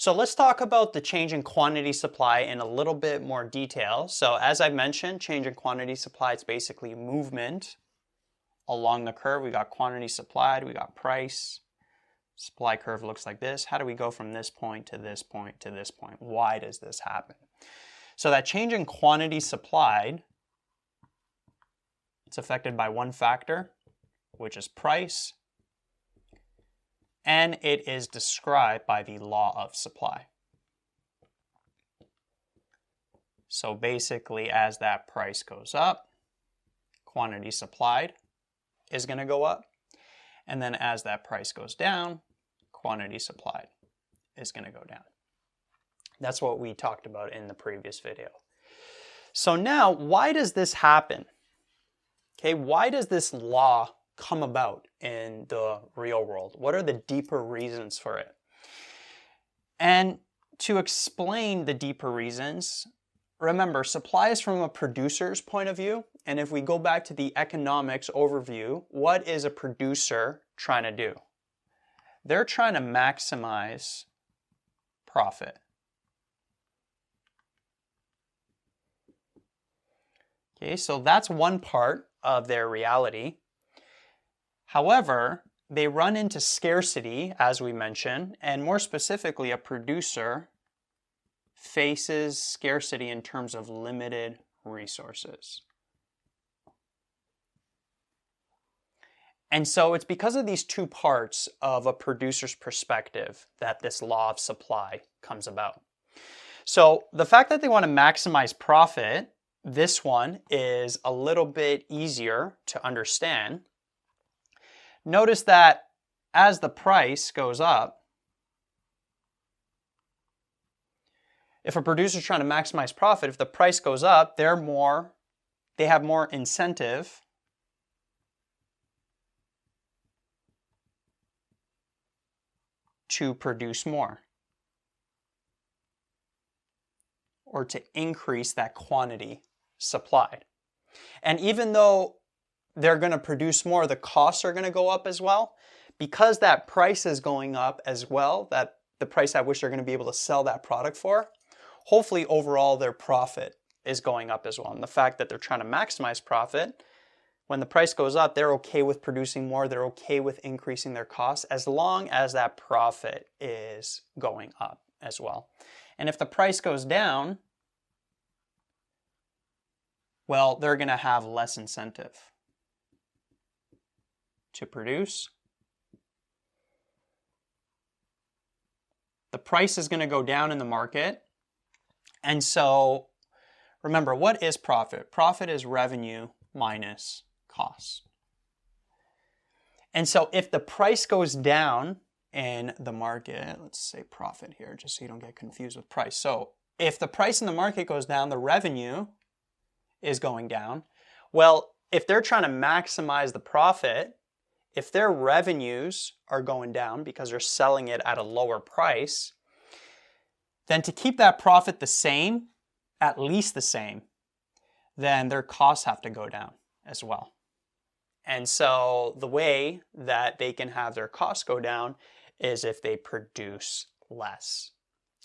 So let's talk about the change in quantity supply in a little bit more detail. So as I mentioned, change in quantity supply is basically movement along the curve. We got quantity supplied, we got price. Supply curve looks like this. How do we go from this point to this point to this point? Why does this happen? So that change in quantity supplied, it's affected by one factor, which is price, and it is described by the law of supply. So basically, as that price goes up, quantity supplied is going to go up, and then as that price goes down, quantity supplied is going to go down. That's what we talked about in the previous video. So now, why does this happen? Okay, why does this law come about in the real world? What are the deeper reasons for it? And to explain the deeper reasons, remember, supply is from a producer's point of view. And if we go back to the economics overview, what is a producer trying to do? They're trying to maximize profit. Okay, so that's one part of their reality. However, they run into scarcity, as we mentioned, and more specifically, a producer faces scarcity in terms of limited resources. And so it's because of these two parts of a producer's perspective that this law of supply comes about. So the fact that they want to maximize profit, this one is a little bit easier to understand. Notice that as the price goes up, if a producer is trying to maximize profit, if the price goes up, they have more incentive to produce more or to increase that quantity supplied. And even though they're going to produce more, the costs are going to go up as well. Because that price is going up as well, that the price at which they're going to be able to sell that product for, hopefully overall their profit is going up as well. And the fact that they're trying to maximize profit, when the price goes up, they're okay with producing more, they're okay with increasing their costs as long as that profit is going up as well. And if the price goes down, well, they're going to have less incentive to produce. The price is going to go down in the market. And so remember, what is profit? Profit is revenue minus costs. And so if the price goes down in the market, let's say profit here, just so you don't get confused with price. So if the price in the market goes down, the revenue is going down. Well, if they're trying to maximize the profit, if their revenues are going down because they're selling it at a lower price, then to keep that profit the same, at least the same, then their costs have to go down as well. And so the way that they can have their costs go down is if they produce less.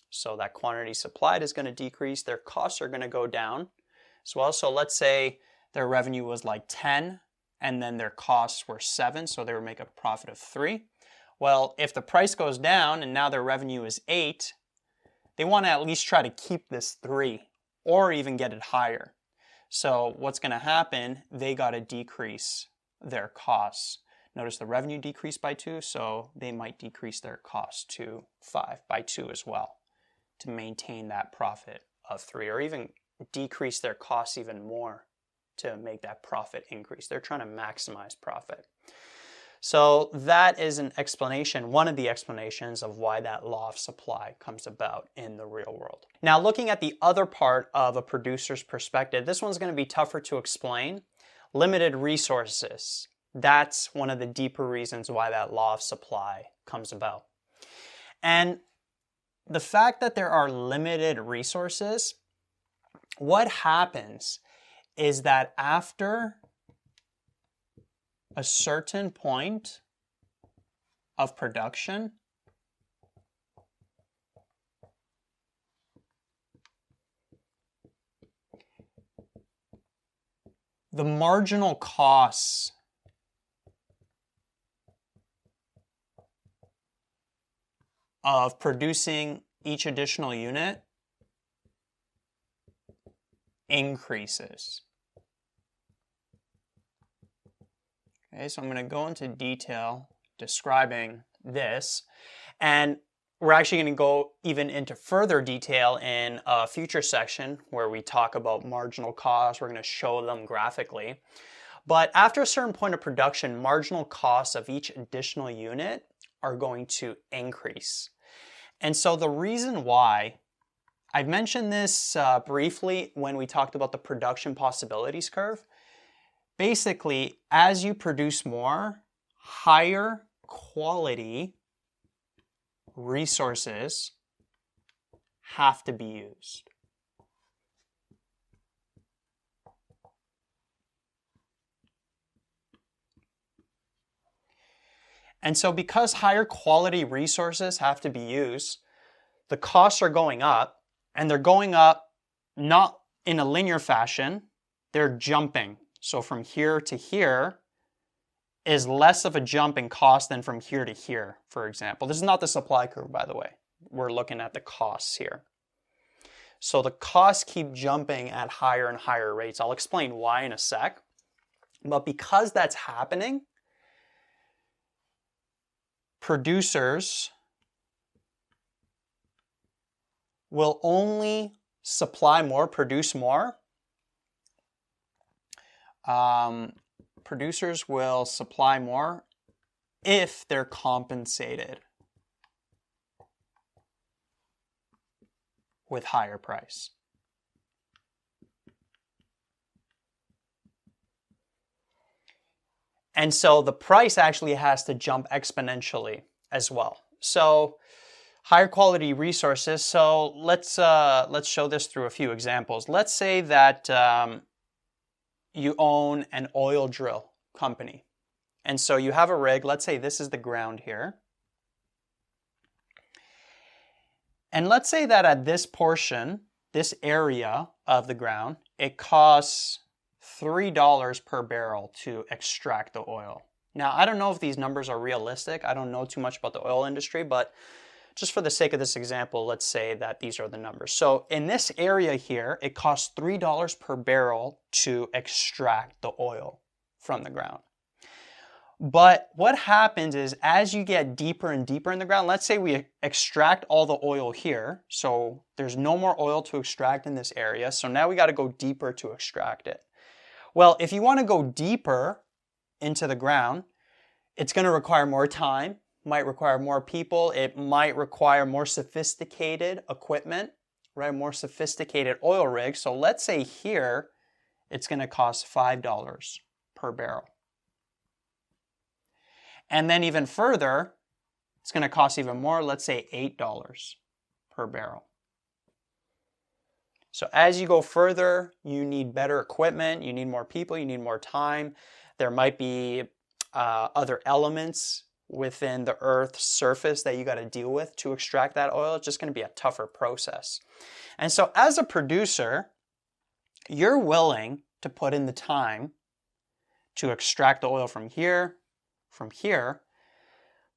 So that quantity supplied is going to decrease, their costs are going to go down as well. So let's say their revenue was like 10 and then their costs were 7, so they would make a profit of 3. Well, if the price goes down and now their revenue is 8, they want to at least try to keep this 3 or even get it higher. So what's going to happen, they got to decrease their costs. Notice the revenue decreased by 2, so they might decrease their costs to 5 by 2 as well to maintain that profit of 3, or even decrease their costs even more to make that profit increase. They're trying to maximize profit. So that is an explanation, one of the explanations of why that law of supply comes about in the real world. Now, looking at the other part of a producer's perspective, this one's going to be tougher to explain. Limited resources. That's one of the deeper reasons why that law of supply comes about. And the fact that there are limited resources, what happens is that after a certain point of production, the marginal costs of producing each additional unit increases. Okay, so I'm going to go into detail describing this, and we're actually going to go even into further detail in a future section where we talk about marginal costs. We're going to show them graphically. But after a certain point of production, marginal costs of each additional unit are going to increase. And so the reason why, I've mentioned this briefly when we talked about the production possibilities curve. Basically, as you produce more, higher quality resources have to be used. And so because higher quality resources have to be used, the costs are going up, and they're going up not in a linear fashion, they're jumping. So from here to here is less of a jump in cost than from here to here, for example. This is not the supply curve, by the way. We're looking at the costs here. So the costs keep jumping at higher and higher rates. I'll explain why in a sec. But because that's happening, producers will only supply more, produce more. Producers will supply more if they're compensated with higher price. And so the price actually has to jump exponentially as well. So higher quality resources. So let's show this through a few examples. Let's say that you own an oil drill company. And so you have a rig. Let's say this is the ground here. And let's say that at this portion, this area of the ground, it costs $3 per barrel to extract the oil. Now, I don't know if these numbers are realistic. I don't know too much about the oil industry, but just for the sake of this example, let's say that these are the numbers. So in this area here, it costs $3 per barrel to extract the oil from the ground. But what happens is as you get deeper and deeper in the ground, let's say we extract all the oil here. So there's no more oil to extract in this area. So now we got to go deeper to extract it. Well, if you want to go deeper into the ground, it's going to require more time. Might require more people. It might require more sophisticated equipment, right? More sophisticated oil rigs. So let's say here, it's going to cost $5 per barrel. And then even further, it's going to cost even more. Let's say $8 per barrel. So as you go further, you need better equipment. You need more people. You need more time. There might be other elements within the Earth's surface that you got to deal with to extract that oil. It's just going to be a tougher process. And so as a producer, you're willing to put in the time to extract the oil from here,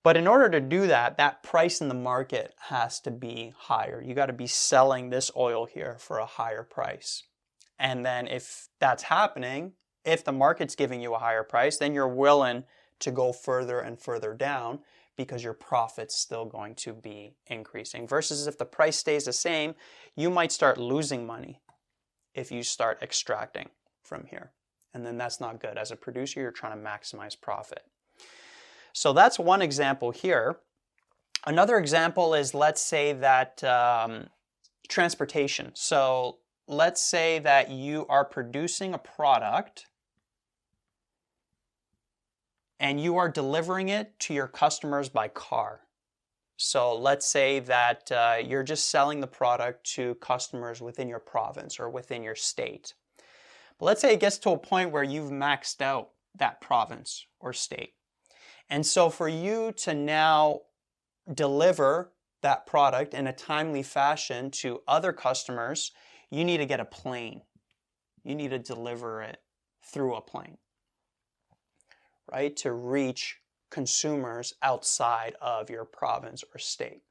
but in order to do that, that price in the market has to be higher. You got to be selling this oil here for a higher price. And then if that's happening, if the market's giving you a higher price, then you're willing to go further and further down because your profit's still going to be increasing. Versus if the price stays the same, you might start losing money if you start extracting from here. And then that's not good. As a producer, you're trying to maximize profit. So that's one example here. Another example is, let's say that transportation. So let's say that you are producing a product and you are delivering it to your customers by car. So let's say that you're just selling the product to customers within your province or within your state. But let's say it gets to a point where you've maxed out that province or state. And so for you to now deliver that product in a timely fashion to other customers, you need to get a plane. You need to deliver it through a plane, right, to reach consumers outside of your province or state,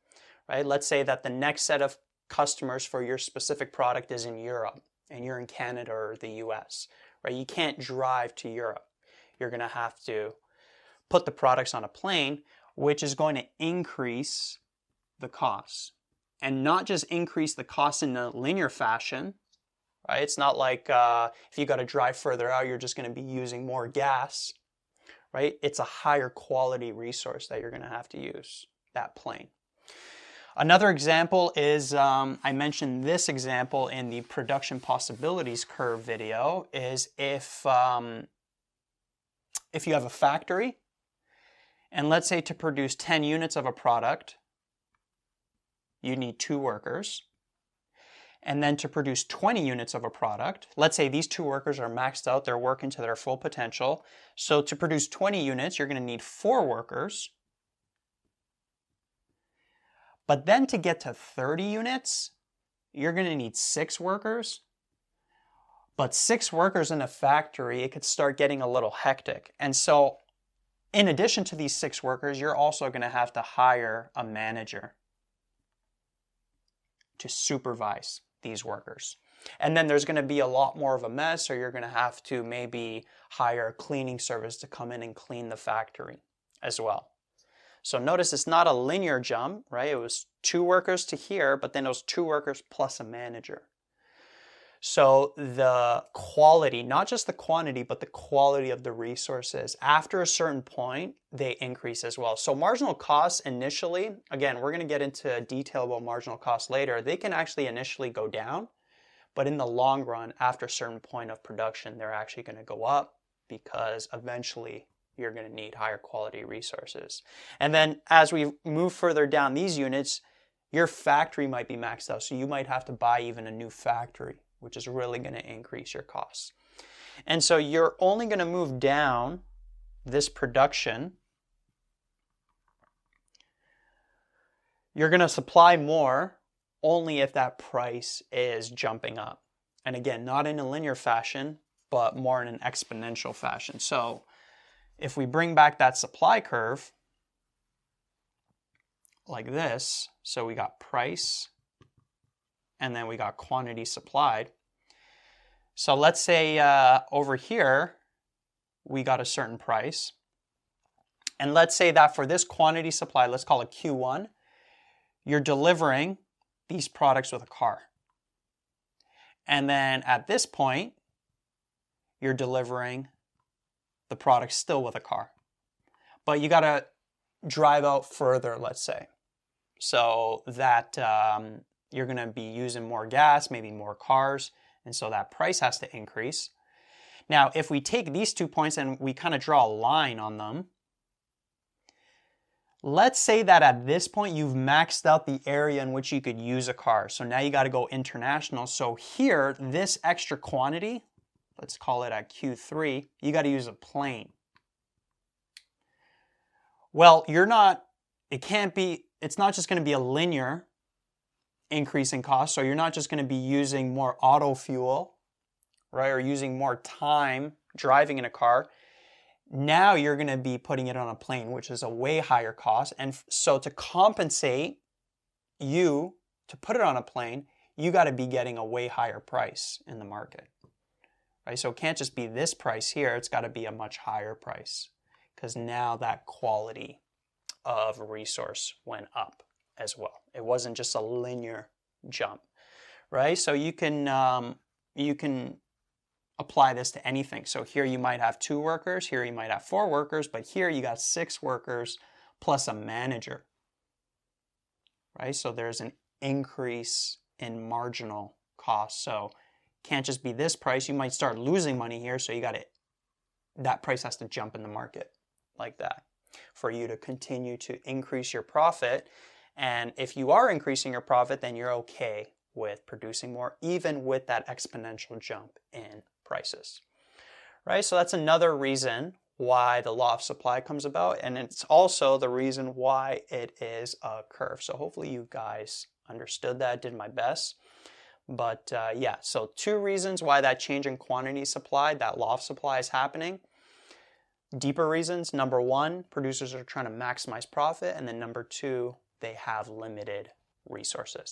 right? Let's say that the next set of customers for your specific product is in Europe and you're in Canada or the US, right? You can't drive to Europe. You're going to have to put the products on a plane, which is going to increase the cost. And not just increase the cost in a linear fashion, right? It's not like if you got to drive further out, you're just going to be using more gas, right? It's a higher quality resource that you're going to have to use, that plane. Another example is, I mentioned this example in the production possibilities curve video, is if you have a factory, and let's say to produce 10 units of a product, you need 2 workers. And then to produce 20 units of a product, let's say these 2 workers are maxed out, they're working to their full potential. So to produce 20 units, you're going to need 4 workers. But then to get to 30 units, you're going to need 6 workers. But 6 workers in a factory, it could start getting a little hectic. And so in addition to these 6 workers, you're also going to have to hire a manager to supervise these workers. And then there's going to be a lot more of a mess, or you're going to have to maybe hire a cleaning service to come in and clean the factory as well. So notice it's not a linear jump, right? It was 2 workers to here, but then those 2 workers plus a manager. So the quality, not just the quantity, but the quality of the resources, after a certain point, they increase as well. So marginal costs initially, again, we're going to get into detail about marginal costs later, they can actually initially go down, but in the long run, after a certain point of production, they're actually going to go up because eventually you're going to need higher quality resources. And then as we move further down these units, your factory might be maxed out, so you might have to buy even a new factory, which is really going to increase your costs. And so you're only going to move down this production. You're going to supply more only if that price is jumping up. And again, not in a linear fashion, but more in an exponential fashion. So if we bring back that supply curve like this, so we got price, and then we got quantity supplied. So let's say over here, we got a certain price. And let's say that for this quantity supply, let's call it Q1, you're delivering these products with a car. And then at this point, you're delivering the products still with a car. But you got to drive out further, let's say. So that you're going to be using more gas, maybe more cars, and so that price has to increase. Now, if we take these 2 points and we kind of draw a line on them, let's say that at this point you've maxed out the area in which you could use a car. So now you got to go international. So here, this extra quantity, let's call it at Q3, you got to use a plane. Well, it's not just going to be a linear increase in cost. So you're not just going to be using more auto fuel, right, or using more time driving in a car. Now you're going to be putting it on a plane, which is a way higher cost. And so to compensate you to put it on a plane, you got to be getting a way higher price in the market, right? So it can't just be this price here. It's got to be a much higher price because now that quality of resource went up as well. It wasn't just a linear jump, right? So you can apply this to anything. So here you might have 2 workers, here you might have 4 workers, but here you got 6 workers plus a manager, right? So there's an increase in marginal cost. So it can't just be this price. You might start losing money here, so that price has to jump in the market like that for you to continue to increase your profit. And if you are increasing your profit, then you're okay with producing more, even with that exponential jump in prices, right? So that's another reason why the law of supply comes about, and it's also the reason why it is a curve. So hopefully you guys understood that, did my best. But yeah, so 2 reasons why that change in quantity supplied, that law of supply is happening. Deeper reasons, number 1, producers are trying to maximize profit, and then number 2, they have limited resources.